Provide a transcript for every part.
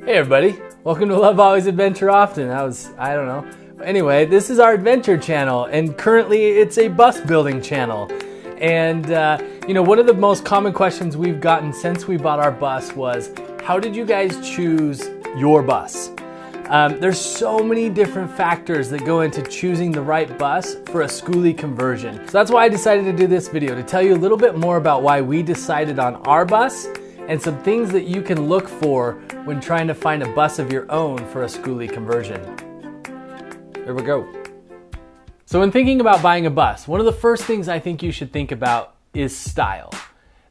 Hey everybody, welcome to Love Always Adventure Often. I don't know. Anyway, this is our adventure channel, and currently it's a bus building channel. And one of the most common questions we've gotten since we bought our bus was, how did you guys choose your bus? There's so many different factors that go into choosing the right bus for a Skoolie conversion. So that's why I decided to do this video, to tell you a little bit more about why we decided on our bus and some things that you can look for when trying to find a bus of your own for a Skoolie conversion. Here we go. So when thinking about buying a bus, one of the first things I think you should think about is style.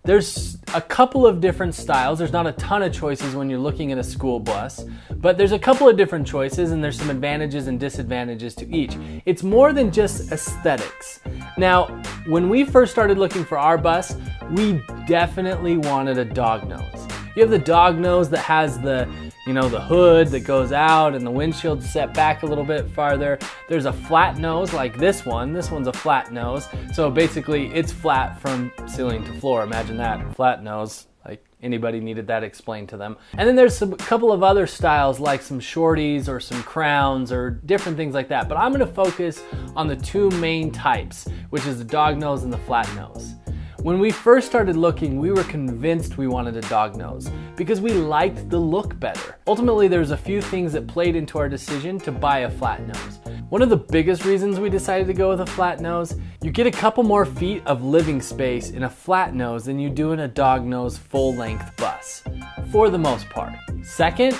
There's a couple of different styles. There's not a ton of choices when you're looking at a school bus, but there's a couple of different choices and there's some advantages and disadvantages to each. It's more than just aesthetics. Now, when we first started looking for our bus, we definitely wanted a dog nose. You have the dog nose that has the hood that goes out and the windshield set back a little bit farther. There's a flat nose like this one. This one's a flat nose. So basically it's flat from ceiling to floor. Imagine that, flat nose. Like anybody needed that explained to them. And then there's a couple of other styles like some shorties or some crowns or different things like that. But I'm gonna focus on the two main types, which is the dog nose and the flat nose. When we first started looking, we were convinced we wanted a dog nose because we liked the look better. Ultimately, there's a few things that played into our decision to buy a flat nose. One of the biggest reasons we decided to go with a flat nose, you get a couple more feet of living space in a flat nose than you do in a dog nose full-length bus, for the most part. Second,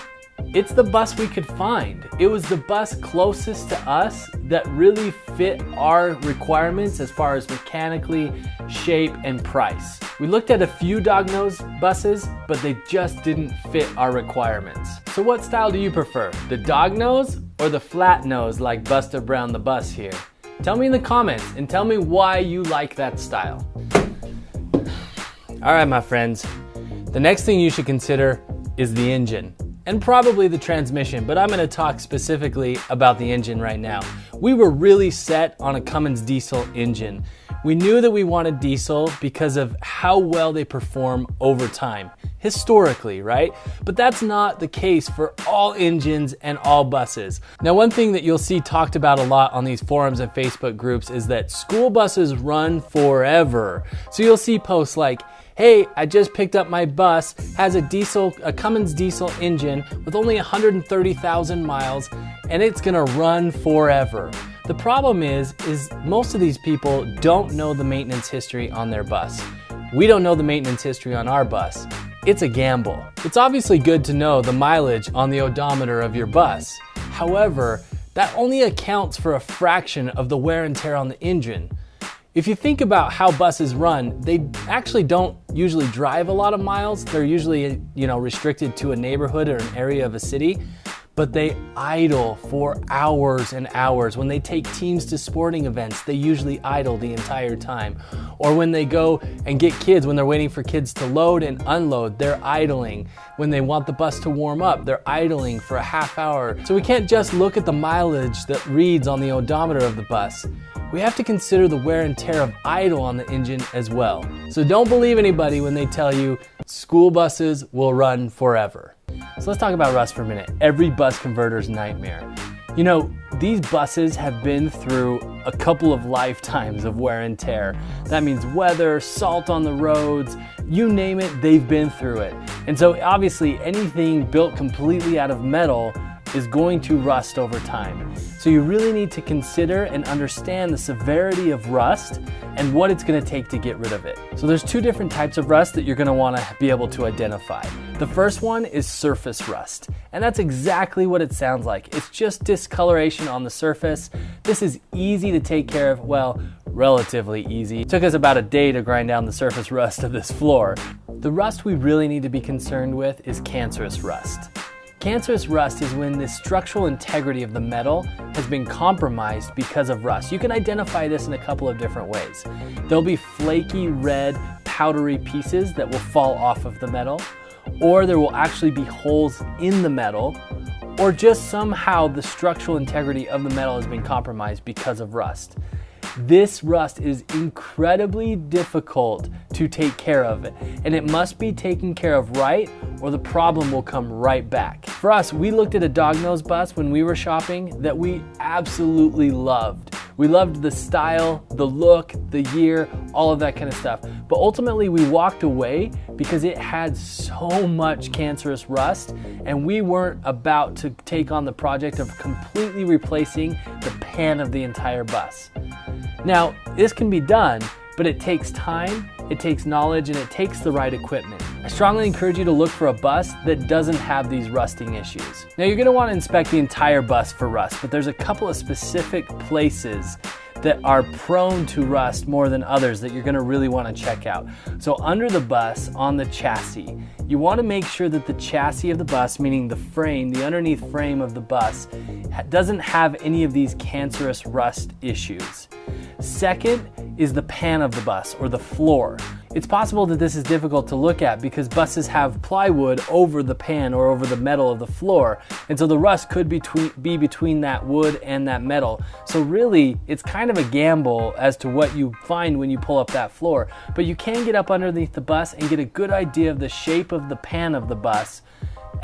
it's the bus we could find. It was the bus closest to us that really fit our requirements as far as mechanically, shape, and price. We looked at a few dog nose buses, but they just didn't fit our requirements. So what style do you prefer? The dog nose or the flat nose like Buster Brown the bus here? Tell me in the comments and tell me why you like that style. All right, my friends, the next thing you should consider is the engine. And probably the transmission, but I'm gonna talk specifically about the engine right now. We were really set on a Cummins diesel engine. We knew that we wanted diesel because of how well they perform over time, historically, right? But that's not the case for all engines and all buses. Now, one thing that you'll see talked about a lot on these forums and Facebook groups is that school buses run forever. So you'll see posts like, hey, I just picked up my bus, has a Cummins diesel engine with only 130,000 miles, and it's gonna run forever. The problem is most of these people don't know the maintenance history on their bus. We don't know the maintenance history on our bus. It's a gamble. It's obviously good to know the mileage on the odometer of your bus. However, that only accounts for a fraction of the wear and tear on the engine. If you think about how buses run, they actually don't usually drive a lot of miles. They're usually, restricted to a neighborhood or an area of a city, but they idle for hours and hours. When they take teams to sporting events, they usually idle the entire time. Or when they go and get kids, when they're waiting for kids to load and unload, they're idling. When they want the bus to warm up, they're idling for a half hour. So we can't just look at the mileage that reads on the odometer of the bus. We have to consider the wear and tear of idle on the engine as well. So don't believe anybody when they tell you school buses will run forever. So let's talk about rust for a minute. Every bus converter's nightmare. These buses have been through a couple of lifetimes of wear and tear. That means weather, salt on the roads, you name it, they've been through it. And so obviously anything built completely out of metal is going to rust over time. So you really need to consider and understand the severity of rust and what it's gonna take to get rid of it. So there's two different types of rust that you're gonna wanna be able to identify. The first one is surface rust, and that's exactly what it sounds like. It's just discoloration on the surface. This is easy to take care of, well, relatively easy. It took us about a day to grind down the surface rust of this floor. The rust we really need to be concerned with is cancerous rust. Cancerous rust is when the structural integrity of the metal has been compromised because of rust. You can identify this in a couple of different ways. There'll be flaky, red, powdery pieces that will fall off of the metal, or there will actually be holes in the metal, or just somehow the structural integrity of the metal has been compromised because of rust. This rust is incredibly difficult to take care of, and it must be taken care of right, or the problem will come right back. for us, we looked at a dog nose bus when we were shopping that we absolutely loved. We loved the style, the look, the year, all of that kind of stuff. But ultimately we walked away because it had so much cancerous rust, and we weren't about to take on the project of completely replacing the pan of the entire bus. Now, this can be done, but it takes time, it takes knowledge, and it takes the right equipment. I strongly encourage you to look for a bus that doesn't have these rusting issues. Now, you're gonna wanna inspect the entire bus for rust, but there's a couple of specific places that are prone to rust more than others that you're gonna really wanna check out. So under the bus, on the chassis, you wanna make sure that the chassis of the bus, meaning the frame, the underneath frame of the bus, doesn't have any of these cancerous rust issues. Second is the pan of the bus, or the floor. It's possible that this is difficult to look at because buses have plywood over the pan or over the metal of the floor, and so the rust could be between that wood and that metal. So really, it's kind of a gamble as to what you find when you pull up that floor, but you can get up underneath the bus and get a good idea of the shape of the pan of the bus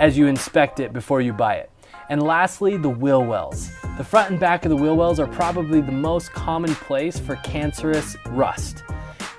as you inspect it before you buy it. And lastly, the wheel wells. The front and back of the wheel wells are probably the most common place for cancerous rust.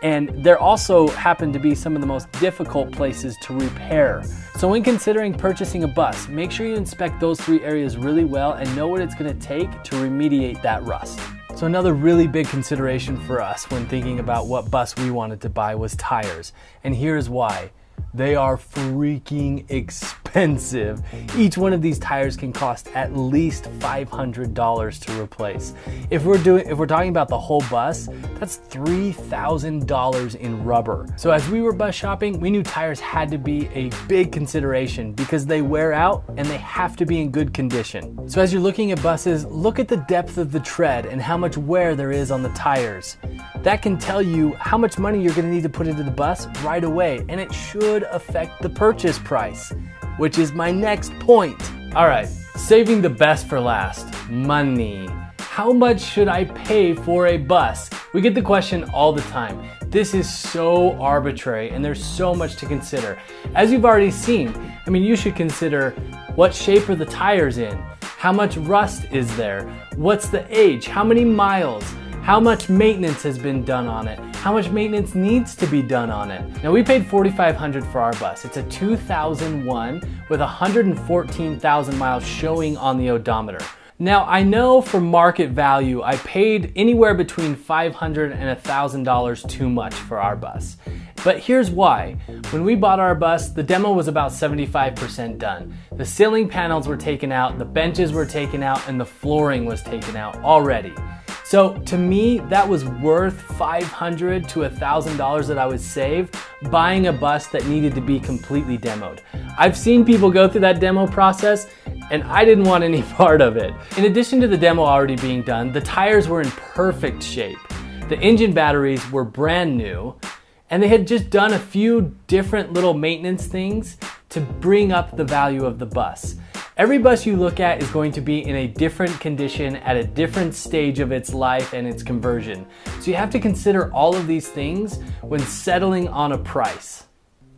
And they're also happen to be some of the most difficult places to repair. So when considering purchasing a bus, make sure you inspect those three areas really well and know what it's gonna take to remediate that rust. So another really big consideration for us when thinking about what bus we wanted to buy was tires. And here's why. They are freaking expensive. Each one of these tires can cost at least $500 to replace. If we're talking about the whole bus, that's $3,000 in rubber. So as we were bus shopping, we knew tires had to be a big consideration because they wear out and they have to be in good condition. So as you're looking at buses, look at the depth of the tread and how much wear there is on the tires. That can tell you how much money you're gonna need to put into the bus right away, and it should affect the purchase price, which is my next point. All right, saving the best for last, money. How much should I pay for a bus? We get the question all the time. This is so arbitrary and there's so much to consider. As you've already seen, you should consider what shape are the tires in? How much rust is there? What's the age? How many miles? How much maintenance has been done on it? How much maintenance needs to be done on it? Now we paid $4,500 for our bus. It's a 2001 with 114,000 miles showing on the odometer. Now I know for market value, I paid anywhere between $500 and $1,000 too much for our bus. But here's why. When we bought our bus, the demo was about 75% done. The ceiling panels were taken out, the benches were taken out, and the flooring was taken out already. So to me, that was worth $500 to $1,000 that I would save buying a bus that needed to be completely demoed. I've seen people go through that demo process and I didn't want any part of it. In addition to the demo already being done, the tires were in perfect shape. The engine batteries were brand new and they had just done a few different little maintenance things to bring up the value of the bus. Every bus you look at is going to be in a different condition at a different stage of its life and its conversion. So you have to consider all of these things when settling on a price.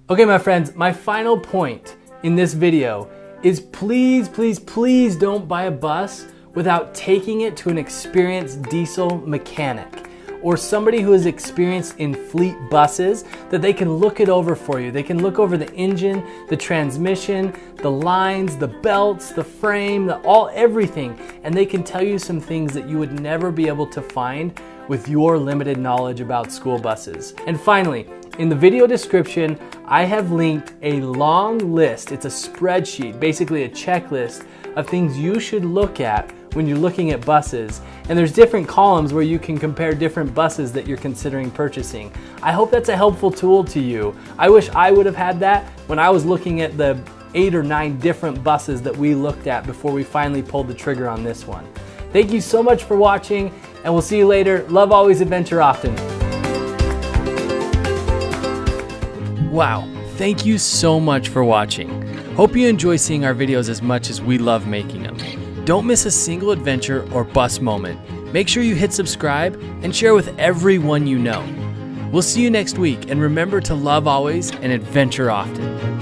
Okay, my friends, my final point in this video is please, please, please don't buy a bus without taking it to an experienced diesel mechanic or somebody who is experienced in fleet buses that they can look it over for you. They can look over the engine, the transmission, the lines, the belts, the frame, everything, and they can tell you some things that you would never be able to find with your limited knowledge about school buses. And finally, in the video description, I have linked a long list. It's a spreadsheet, basically a checklist of things you should look at when you're looking at buses. And there's different columns where you can compare different buses that you're considering purchasing. I hope that's a helpful tool to you. I wish I would have had that when I was looking at the 8 or 9 different buses that we looked at before we finally pulled the trigger on this one. Thank you so much for watching, and we'll see you later. Love always, adventure often. Wow, thank you so much for watching. Hope you enjoy seeing our videos as much as we love making them. Don't miss a single adventure or bus moment. Make sure you hit subscribe and share with everyone you know. We'll see you next week, and remember to love always and adventure often.